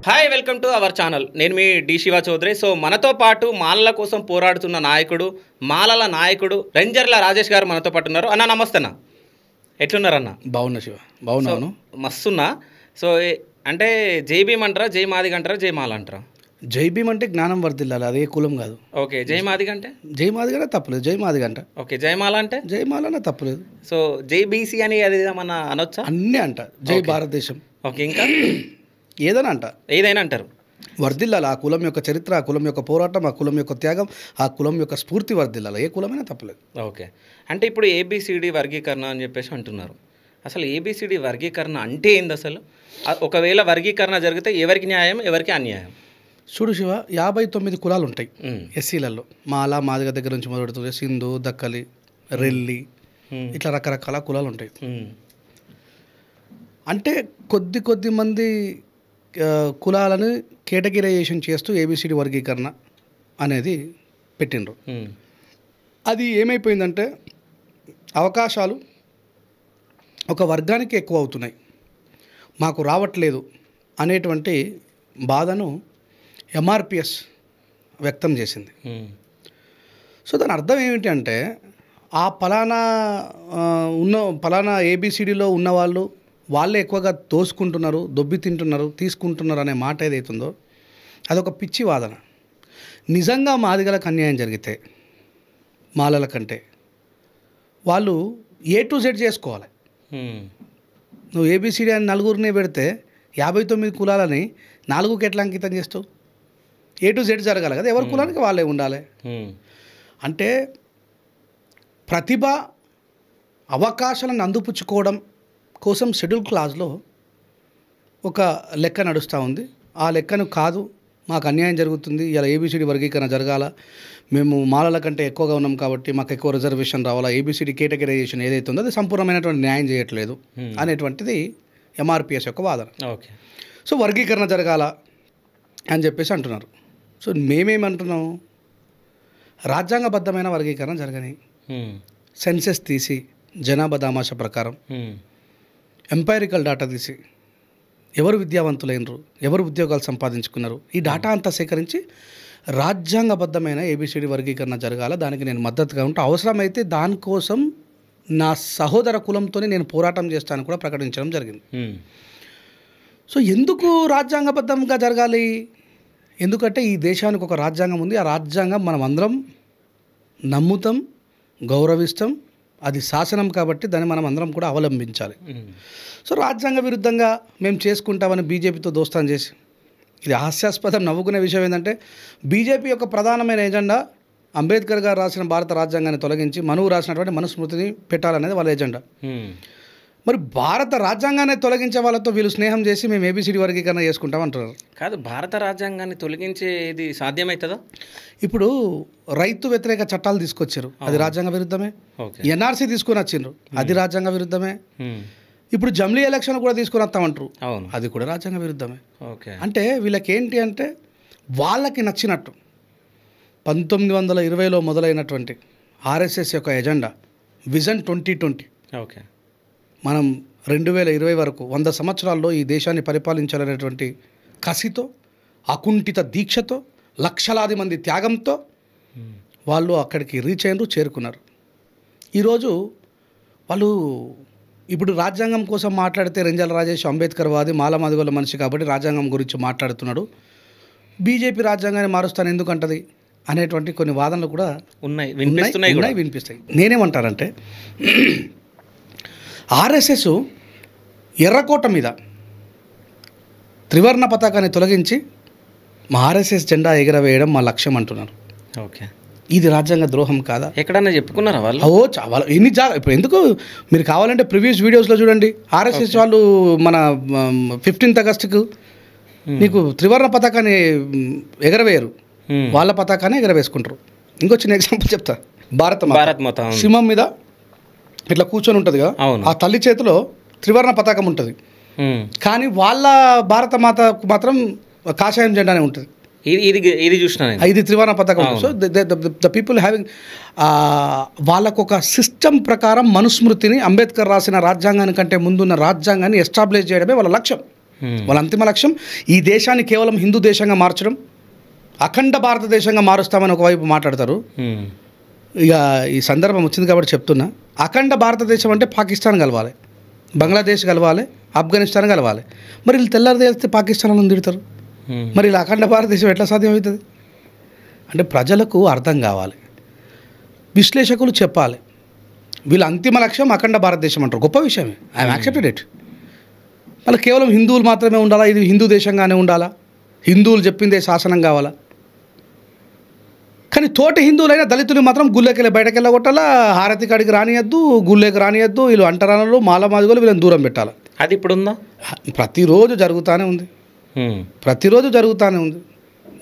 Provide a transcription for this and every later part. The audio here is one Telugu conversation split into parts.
Hi welcome to our channel. నేను మీ డి శివ చౌదరి. సో మనతో పాటు మాలల కోసం పోరాడుతున్న నాయకుడు, మాలల నాయకుడు రేంజర్ల రాజేష్ గారు మనతో పాటు ఉన్నారు. అన్న నమస్తే అన్న, ఎట్లున్నారన్న? బాగున్నా శివ, బాగున్నాను. మస్తున్నా. సో అంటే జై భీమ్ అంటారా, జై మాదిగ అంటారా, జై మాల అంటారా? జై భీమ్ అంటే జ్ఞానం వర్దిల్లాలి, అదే కులం కాదు. ఓకే, జై మాదిగ అంటే జై మాదిగనే తప్పలేదు, జై మాదిగ అంట. ఓకే, జై మాల అంటే జై మాలనే తప్పలేదు. సో జై బీసీ అని అది ఏమన్నా అనొచ్చా? అన్నీ అంట. జై భారతదేశం, ఓకే, ఇంకా ఏదైనా అంట, ఏదైనా అంటారు. వర్దిల్లాలి. ఆ కులం యొక్క చరిత్ర, ఆ కులం యొక్క పోరాటం, ఆ కులం యొక్క త్యాగం, ఆ కులం యొక్క స్ఫూర్తి వర్దిల్లాలి. ఏ కులమైనా తప్పలేదు. ఓకే, అంటే ఇప్పుడు ఏబిసిడి వర్గీకరణ అని చెప్పేసి అంటున్నారు. అసలు ఏబిసిడి వర్గీకరణ అంటే ఏంది అసలు? ఒకవేళ వర్గీకరణ జరిగితే ఎవరికి న్యాయం, ఎవరికి అన్యాయం? చూడు శివ, 59 కులాలు ఉంటాయి ఎస్సీలలో. మాల, మాదిగ దగ్గర నుంచి మొదలెడుతుంది సింధు, దక్కలి, రెల్లి, ఇట్లా రకరకాల కులాలు ఉంటాయి. అంటే కొద్ది మంది కులాలను కేటగిరైజేషన్ చేస్తూ ఏబిసిడి వర్గీకరణ అనేది పెట్టిండ్రు. అది ఏమైపోయిందంటే అవకాశాలు ఒక వర్గానికి ఎక్కువ అవుతున్నాయి, మాకు రావట్లేదు అనేటువంటి బాధను ఎంఆర్పిఎస్ వ్యక్తం చేసింది. సో దాని అర్థం ఏమిటి అంటే ఆ పలానా ఏబిసిడిలో ఉన్నవాళ్ళు వాళ్ళే ఎక్కువగా దోసుకుంటున్నారు, దొబ్బి తింటున్నారు, తీసుకుంటున్నారు అనే మాట ఏదైతుందో అదొక పిచ్చి వాదన. నిజంగా మాదిగలకు అన్యాయం జరిగితే మాలల కంటే వాళ్ళు A to Z చేసుకోవాలి. నువ్వు ఏబిసిడి అని నలుగురిని పెడితే 59 కులాలని 4కి ఎట్లా అంకితం చేస్తావు? A to Z జరగాలి కదా, ఎవరి కులానికి వాళ్ళే ఉండాలి. అంటే ప్రతిభ, అవకాశాలను అందిపుచ్చుకోవడం కోసం షెడ్యూల్ క్లాజ్లో ఒక లెక్క నడుస్తూ ఉంది. ఆ లెక్కను కాదు, మాకు అన్యాయం జరుగుతుంది, ఇలా ఏబిసిడి వర్గీకరణ జరగాల, మేము మాలల కంటే ఎక్కువగా ఉన్నాం కాబట్టి మాకు ఎక్కువ రిజర్వేషన్ రావాలా, ఏబిసిడి కేటగిరైజేషన్ ఏదైతే ఉందో అది సంపూర్ణమైనటువంటి న్యాయం చేయట్లేదు అనేటువంటిది ఎంఆర్పిఎస్ యొక్క వాదన. ఓకే, సో వర్గీకరణ జరగాల అని చెప్పేసి అంటున్నారు. సో మేమేమంటున్నాం, రాజ్యాంగబద్ధమైన వర్గీకరణ జరగని, సెన్సెస్ తీసి జనాభా దామాషా ప్రకారం ఎంపైరికల్ డేటా తీసి ఎవరు విద్యావంతులైనరు, ఎవరు ఉద్యోగాలు సంపాదించుకున్నారు, ఈ డేటా అంతా సేకరించి రాజ్యాంగబద్ధమైన ఏబిసిడి వర్గీకరణ జరగాల. దానికి నేను మద్దతుగా ఉంటా. అవసరమైతే దానికోసం నా సహోదర కులంతోనే నేను పోరాటం చేస్తానని కూడా ప్రకటించడం జరిగింది. సో ఎందుకు రాజ్యాంగబద్ధంగా జరగాలి? ఎందుకంటే ఈ దేశానికి ఒక రాజ్యాంగం ఉంది. ఆ రాజ్యాంగం మనం అందరం నమ్ముతాం, గౌరవిస్తాం. అది శాసనం కాబట్టి దాన్ని మనం అందరం కూడా అవలంబించాలి. సో రాజ్యాంగ విరుద్ధంగా మేము చేసుకుంటామని బీజేపీతో దోస్తాం చేసి, ఇది హాస్యాస్పదం. నవ్వుకునే విషయం ఏంటంటే బీజేపీ యొక్క ప్రధానమైన ఎజెండా అంబేద్కర్ గారు రాసిన భారత రాజ్యాంగాన్ని తొలగించి మనువు రాసినటువంటి మనుస్మృతిని పెట్టాలనేది వాళ్ళ ఎజెండా. మరి భారత రాజ్యాంగాన్ని తొలగించే వాళ్ళతో వీళ్ళు స్నేహం చేసి మేము ఏబిసిడి వర్గీకరణ చేసుకుంటాం అంటున్నారు. కాదు, భారత రాజ్యాంగాన్ని తొలగించేది సాధ్యమవుతుందా? ఇప్పుడు రైతు వ్యతిరేక చట్టాలు తీసుకొచ్చారు, అది రాజ్యాంగ విరుద్ధమే. ఎన్ఆర్సీ తీసుకొని వచ్చిండ్రు, అది రాజ్యాంగ విరుద్ధమే. ఇప్పుడు జమ్లీ ఎలక్షన్ కూడా తీసుకుని వస్తామంటారు, అది కూడా రాజ్యాంగ విరుద్ధమే. అంటే వీళ్ళకి ఏంటి అంటే వాళ్ళకి నచ్చినట్టు 1920లో మొదలైనటువంటి ఆర్ఎస్ఎస్ యొక్క ఎజెండా విజన్ 2020, ఓకే, మనం 2020 వరకు 100 సంవత్సరాల్లో ఈ దేశాన్ని పరిపాలించాలనేటువంటి కసితో, అకుంఠిత దీక్షతో, లక్షలాది మంది త్యాగంతో వాళ్ళు అక్కడికి రీచ్ అయినారు, చేరుకున్నారు. ఈరోజు వాళ్ళు ఇప్పుడు రాజ్యాంగం కోసం మాట్లాడితే రేంజర్ల రాజేష్ అంబేద్కర్ వాది, మాల మాదిగోళ్ళ మనిషి కాబట్టి రాజ్యాంగం గురించి మాట్లాడుతున్నాడు, బీజేపీ రాజ్యాంగాన్ని మారుస్తాను ఎందుకంటది అనేటువంటి కొన్ని వాదనలు కూడా వినిపిస్తాయి. నేనేమంటానంటే ఆర్ఎస్ఎస్ ఎర్రకోట మీద త్రివర్ణ పతాకాన్ని తొలగించి మా ఆర్ఎస్ఎస్ జెండా ఎగరవేయడం మా లక్ష్యం అంటున్నారు. ఓకే, ఇది రాజ్యాంగ ద్రోహం కాదా? ఎక్కడన్నా చెప్పుకున్నారా వాళ్ళు? చాలా ఎన్ని ఇప్పుడు ఎందుకు మీరు కావాలంటే ప్రీవియస్ వీడియోస్లో చూడండి. ఆర్ఎస్ఎస్ వాళ్ళు మన 15th ఆగస్టుకు నీకు త్రివర్ణ పతాకాన్ని ఎగరవేయరు, వాళ్ళ పతాకాన్ని ఎగరవేసుకుంటారు. ఇంకో చిన్న ఎగ్జాంపుల్ చెప్తా. భారత మాత సింహం మీద ఇట్లా కూర్చొని ఉంటుంది కదా, ఆ తల్లి చేతిలో త్రివర్ణ పతాకం ఉంటుంది, కానీ వాళ్ళ భారత మాతకు మాత్రం కాషాయం జెండానే ఉంటుంది. ఇది చూసిన ఇది త్రివర్ణ పతాకం. సో ద పీపుల్ హ్యావింగ్ వాళ్ళకు ఒక సిస్టమ్ ప్రకారం మనుస్మృతిని, అంబేద్కర్ రాసిన రాజ్యాంగానికంటే ముందున్న రాజ్యాంగాన్ని ఎస్టాబ్లిష్ చేయడమే వాళ్ళ లక్ష్యం. వాళ్ళ అంతిమ లక్ష్యం ఈ దేశాన్ని కేవలం హిందూ దేశంగా మార్చడం, అఖండ భారతదేశంగా మారుస్తామని ఒకవైపు మాట్లాడతారు. ఇక ఈ సందర్భం వచ్చింది కాబట్టి చెప్తున్నా, అఖండ భారతదేశం అంటే పాకిస్తాన్ కలవాలి, బంగ్లాదేశ్ కలవాలి, ఆఫ్ఘనిస్తాన్ కలవాలి. మరి వీళ్ళు తెల్లారి తెలిస్తే పాకిస్తాన్ వాళ్ళని తిడతారు. మరి ఇలా అఖండ భారతదేశం ఎట్లా సాధ్యమవుతుంది? అంటే ప్రజలకు అర్థం కావాలి, విశ్లేషకులు చెప్పాలి, వీళ్ళ అంతిమ లక్ష్యం అఖండ భారతదేశం అంటారు. గొప్ప విషయమే, ఐఎమ్ యాక్సెప్టెడ్ ఇట్. మళ్ళీ కేవలం హిందువులు మాత్రమే ఉండాలా, ఇది హిందూ దేశంగానే ఉండాలా, హిందువులు చెప్పిందే శాసనం కావాలా? కానీ తోటి హిందువులైన దళితులు మాత్రం గుళ్ళెకెళ్ళి బయటకు వెళ్ళగొట్టాలా, హారతి కాడికి రానియద్దు, గుళ్ళెకి రానియద్దు, వీళ్ళు అంటరానలు మాలమాదిగోలు వీళ్ళని దూరం పెట్టాలి. అది ఇప్పుడు ఉందా? ప్రతిరోజు జరుగుతూనే ఉంది, ప్రతిరోజు జరుగుతూనే ఉంది.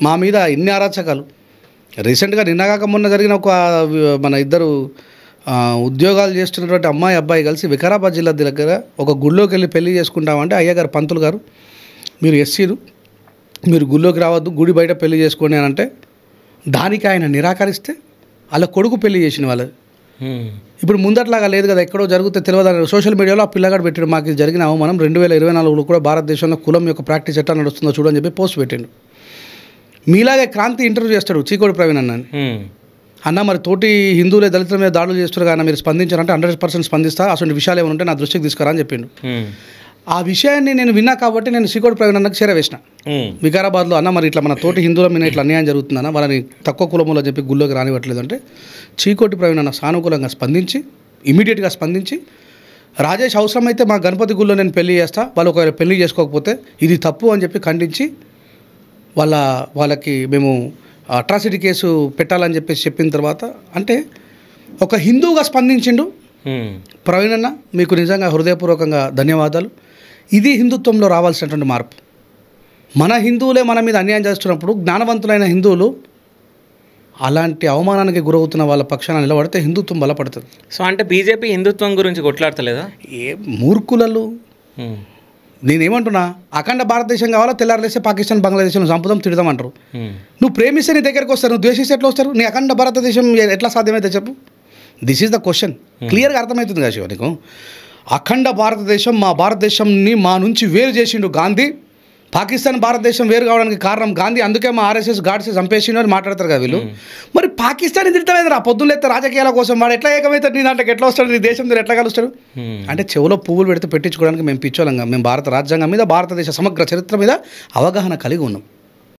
మా మీద ఇన్ని అరాచకాలు. రీసెంట్గా నిన్నగాక మొన్న జరిగిన ఒక మన ఇద్దరు ఉద్యోగాలు చేస్తున్నటువంటి అమ్మాయి అబ్బాయి కలిసి వికారాబాద్ జిల్లా దగ్గర ఒక గుళ్ళోకి వెళ్ళి పెళ్లి చేసుకుంటామంటే అయ్యగారు పంతులు గారు మీరు ఎస్సీలు, మీరు గుళ్ళోకి రావద్దు, గుడి బయట పెళ్లి చేసుకోండి అని అంటే దానికి ఆయన నిరాకరిస్తే వాళ్ళ కొడుకు పెళ్లి చేసిన వాళ్ళు. ఇప్పుడు ముందట్లాగా లేదు కదా, ఎక్కడో జరిగితే తెలియదు. సోషల్ మీడియాలో ఆ పిల్లగాడు పెట్టాడు, మాకు ఇది జరిగిన అవమానం 2024లో కూడా భారతదేశంలో కులం యొక్క ప్రాక్టీస్ ఎట్లా నడుస్తుందో చూడని చెప్పి పోస్ట్ పెట్టిండు. మీలాగే క్రాంతి ఇంటర్వ్యూ చేస్తాడు చీకోడి ప్రవీణ్ అన్నని. అన్న మరి తోటి హిందువులే దళితుల మీద దాడులు చేస్తారు కానీ మీరు స్పందించారంటే 100% స్పందిస్తా, అసలు విషయాలు ఏమైనా ఉంటే నా దృష్టికి తీసుకురా అని చెప్పిండు. ఆ విషయాన్ని నేను విన్నా కాబట్టి నేను చీకోడి ప్రవీణ్ అన్నకు చేరవేసిన వికారాబాద్లో. అన్న మరి ఇట్లా మన తోటి హిందువుల మీద ఇట్లా అన్యాయం జరుగుతుందన్న, వాళ్ళని తక్కువ కులములో చెప్పి గుళ్ళోకి రానివ్వట్లేదు అంటే చీకోటి ప్రవీణ్ అన్న సానుకూలంగా స్పందించి ఇమీడియట్గా స్పందించి రాజేష్ అవసరమైతే మా గణపతి గుళ్ళో నేను పెళ్లి చేస్తా, వాళ్ళు ఒకవేళ పెళ్లి చేసుకోకపోతే ఇది తప్పు అని చెప్పి ఖండించి వాళ్ళకి మేము అట్రాసిటీ కేసు పెట్టాలని చెప్పేసి చెప్పిన తర్వాత అంటే ఒక హిందువుగా స్పందించిండు ప్రవీణ్ అన్న. మీకు నిజంగా హృదయపూర్వకంగా ధన్యవాదాలు. ఇది హిందుత్వంలో రావాల్సినటువంటి మార్పు. మన హిందువులే మన మీద అన్యాయం చేస్తున్నప్పుడు జ్ఞానవంతులైన హిందువులు అలాంటి అవమానానికి గురవుతున్న వాళ్ళ పక్షాన నిలబడితే హిందుత్వం బలపడుతుంది. సో అంటే బీజేపీ హిందుత్వం గురించి కొట్లాడతలేదా? ఏ మూర్ఖులలు. నేనేమంటున్నా, అఖండ భారతదేశం కావాలా, తెల్లారలేస్తే పాకిస్తాన్ బంగ్లాదేశ్లో చంపుదాం తిడదాం అంటారు. నువ్వు ప్రేమిస్తే నీ దగ్గరికి వస్తారు, నువ్వు ద్వేషిస్తే ఎట్లా వస్తారు? నీ అఖండ భారతదేశం ఎట్లా సాధ్యమైతే చెప్పు. This is the question. క్లియర్గా అర్థమవుతుంది కదా శివ నీకు. అఖండ భారతదేశం మా భారతదేశంని మా నుంచి వేరు చేసిండు గాంధీ. పాకిస్తాన్ భారతదేశం వేరు కావడానికి కారణం గాంధీ, అందుకే మా ఆర్ఎస్ఎస్ గాడ్స్ చంపేసిండు అని మాట్లాడతారు కదా వీళ్ళు. మరి పాకిస్తాన్ తిడతామేంది రా? పొద్దున్నెత్తే రాజకీయాల కోసం వాడు ఎట్లా ఏకమవుతాడు, నీ దాంట్లోకి ఎట్లా వస్తాడు, నీ దేశం మీద ఎట్లా కలుస్తాడు? అంటే చెవులో పువ్వులు పెడితే పెట్టించుకోవడానికి మేము పిచ్చోళంగా, మేము భారత రాజ్యాంగం మీద భారతదేశ సమగ్ర చరిత్ర మీద అవగాహన కలిగి ఉన్నాం.